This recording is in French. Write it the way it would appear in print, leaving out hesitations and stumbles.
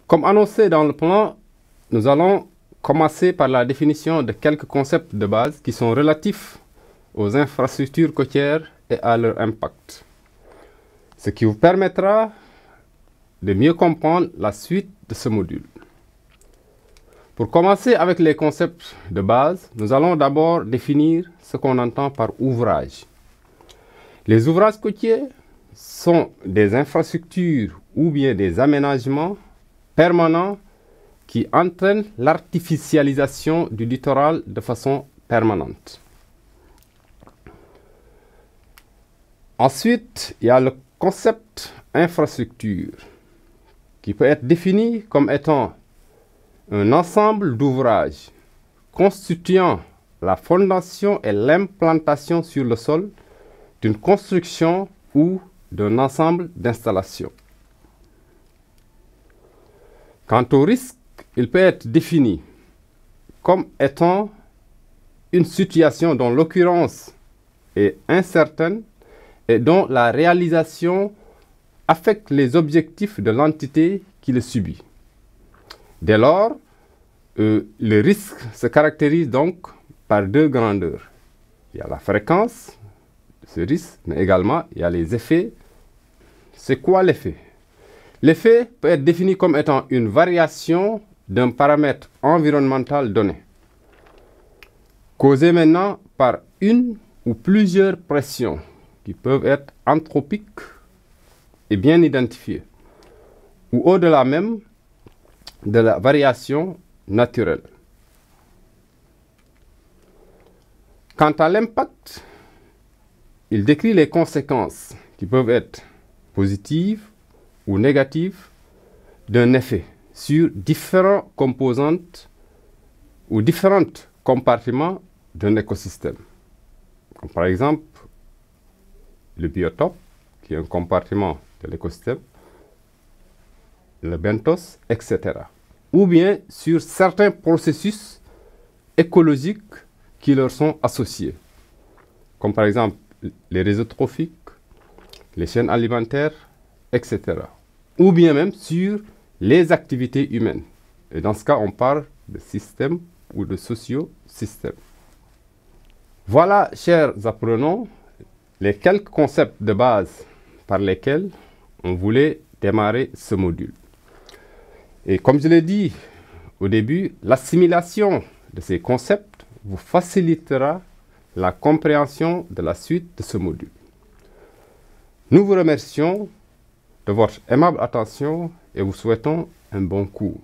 Comme annoncé dans le plan, nous allons commencer par la définition de quelques concepts de base qui sont relatifs aux infrastructures côtières et à leur impact, ce qui vous permettra de mieux comprendre la suite de ce module. Pour commencer avec les concepts de base, nous allons d'abord définir ce qu'on entend par ouvrage. Les ouvrages côtiers sont des infrastructures ou bien des aménagements permanents qui entraînent l'artificialisation du littoral de façon permanente. Ensuite, il y a le concept infrastructure qui peut être défini comme étant un ensemble d'ouvrages constituant la fondation et l'implantation sur le sol d'une construction ou d'un ensemble d'installations. Quant au risque, il peut être défini comme étant une situation dont l'occurrence est incertaine et dont la réalisation affecte les objectifs de l'entité qui le subit. Dès lors, le risque se caractérise donc par deux grandeurs. Il y a la fréquence de ce risque, mais également il y a les effets. C'est quoi l'effet? L'effet peut être défini comme étant une variation d'un paramètre environnemental donné, causée maintenant par une ou plusieurs pressions qui peuvent être anthropiques et bien identifiées, ou au-delà même de la variation naturelle. Quant à l'impact, il décrit les conséquences qui peuvent être positives ou négatives d'un effet sur différentes composantes ou différents compartiments d'un écosystème. Comme par exemple, le biotope, qui est un compartiment de l'écosystème, le benthos, etc. Ou bien sur certains processus écologiques qui leur sont associés, comme par exemple les réseaux trophiques, les chaînes alimentaires, etc. Ou bien même sur les activités humaines. Et dans ce cas, on parle de système ou de socio-système. Voilà, chers apprenants, les quelques concepts de base par lesquels on voulait démarrer ce module. Et comme je l'ai dit au début, l'assimilation de ces concepts vous facilitera la compréhension de la suite de ce module. Nous vous remercions de votre aimable attention et vous souhaitons un bon cours.